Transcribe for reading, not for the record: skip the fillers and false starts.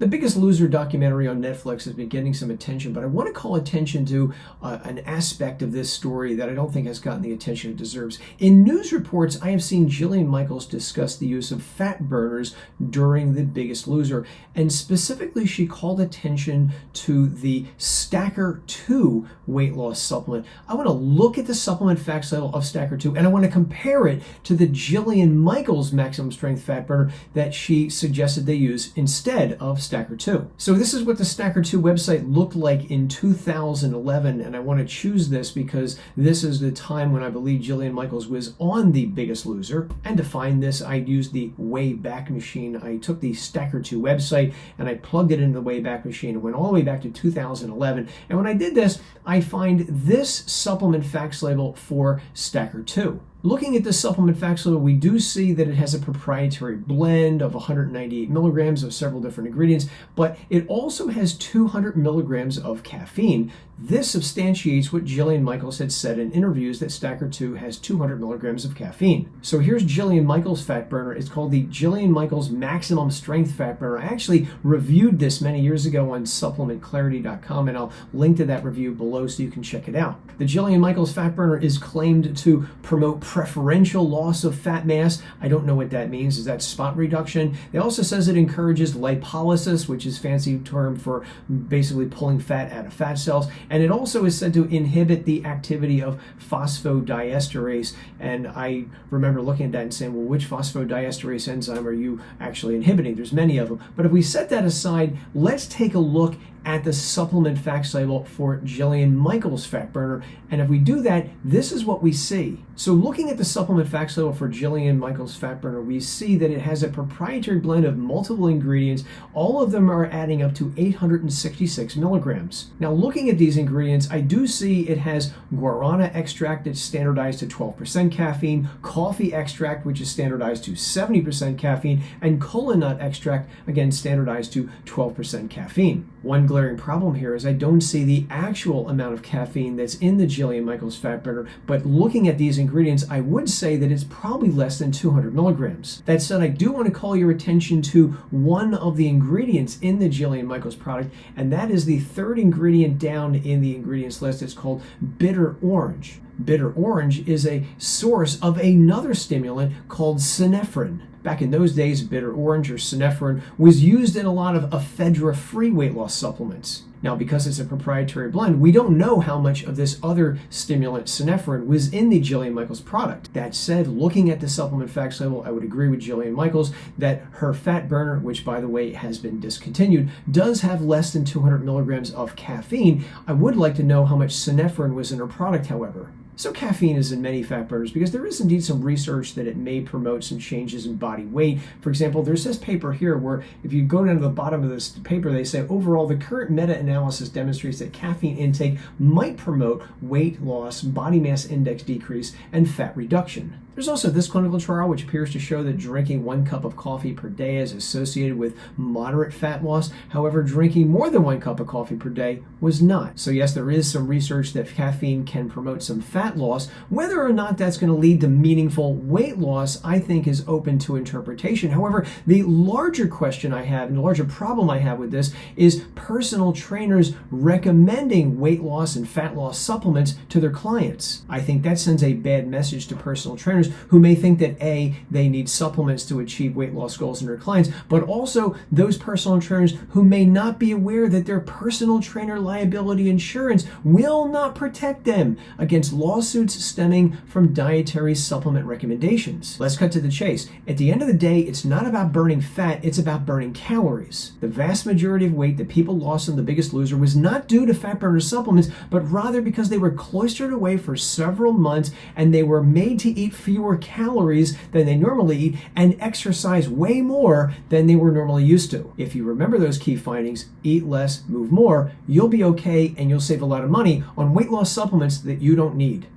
The Biggest Loser documentary on Netflix has been getting some attention, but I want to call attention to an aspect of this story that I don't think has gotten the attention it deserves. In news reports, I have seen Jillian Michaels discuss the use of fat burners during The Biggest Loser, and specifically she called attention to the Stacker 2 weight loss supplement. I want to look at the supplement facts level of Stacker 2, and I want to compare it to the Jillian Michaels maximum strength fat burner that she suggested they use instead of Stacker 2. So this is what the Stacker 2 website looked like in 2011, and I want to choose this because this is the time when I believe Jillian Michaels was on The Biggest Loser. And to find this, I used the Wayback Machine. I took the Stacker 2 website and I plugged it into the Wayback Machine and went all the way back to 2011. And when I did this, I find this supplement facts label for Stacker 2. Looking at the supplement facts label, we do see that it has a proprietary blend of 198 milligrams of several different ingredients, but it also has 200 milligrams of caffeine. This substantiates what Jillian Michaels had said in interviews that Stacker 2 has 200 milligrams of caffeine. So here's Jillian Michaels' fat burner. It's called the Jillian Michaels Maximum Strength Fat Burner. I actually reviewed this many years ago on supplementclarity.com, and I'll link to that review below so you can check it out. The Jillian Michaels fat burner is claimed to promote preferential loss of fat mass. I don't know what that means. Is that spot reduction? It also says it encourages lipolysis, which is a fancy term for basically pulling fat out of fat cells. And it also is said to inhibit the activity of phosphodiesterase. And I remember looking at that and saying, well, which phosphodiesterase enzyme are you actually inhibiting? There's many of them. But if we set that aside, let's take a look at the supplement facts label for Jillian Michaels fat burner. And if we do that, this is what we see. So looking at the supplement facts label for Jillian Michaels fat burner, we see that it has a proprietary blend of multiple ingredients. All of them are adding up to 866 milligrams. Now looking at these ingredients, I do see it has guarana extract that's standardized to 12% caffeine, coffee extract which is standardized to 70% caffeine, and kola nut extract, again standardized to 12% caffeine. One glaring problem here is I don't see the actual amount of caffeine that's in the Jillian Michaels fat burner, but looking at these ingredients, I would say that it's probably less than 200 milligrams. That said, I do want to call your attention to one of the ingredients in the Jillian Michaels product, and that is the third ingredient down in the ingredients list. It's called bitter orange. Bitter orange is a source of another stimulant called synephrine. Back in those days, bitter orange or synephrine was used in a lot of ephedra-free weight loss supplements. Now, because it's a proprietary blend, we don't know how much of this other stimulant, synephrine, was in the Jillian Michaels product. That said, looking at the supplement facts label, I would agree with Jillian Michaels that her fat burner, which by the way has been discontinued, does have less than 200 milligrams of caffeine. I would like to know how much synephrine was in her product, however. So caffeine is in many fat burners because there is indeed some research that it may promote some changes in body weight. For example, there's this paper here where if you go down to the bottom of this paper, they say overall the current meta-analysis demonstrates that caffeine intake might promote weight loss, body mass index decrease, and fat reduction. There's also this clinical trial which appears to show that drinking 1 cup of coffee per day is associated with moderate fat loss. However, drinking more than 1 cup of coffee per day was not. So yes, there is some research that caffeine can promote some fat loss. Whether or not that's going to lead to meaningful weight loss, I think is open to interpretation. However, the larger question I have and the larger problem I have with this is personal trainers recommending weight loss and fat loss supplements to their clients. I think that sends a bad message to personal trainers who may think that A, they need supplements to achieve weight loss goals in their clients, but also those personal trainers who may not be aware that their personal trainer liability insurance will not protect them against lawsuits stemming from dietary supplement recommendations. Let's cut to the chase. At the end of the day, it's not about burning fat, it's about burning calories. The vast majority of weight that people lost in The Biggest Loser was not due to fat burner supplements, but rather because they were cloistered away for several months and they were made to eat fewer calories than they normally eat and exercise way more than they were normally used to. If you remember those key findings, eat less, move more, you'll be okay and you'll save a lot of money on weight loss supplements that you don't need.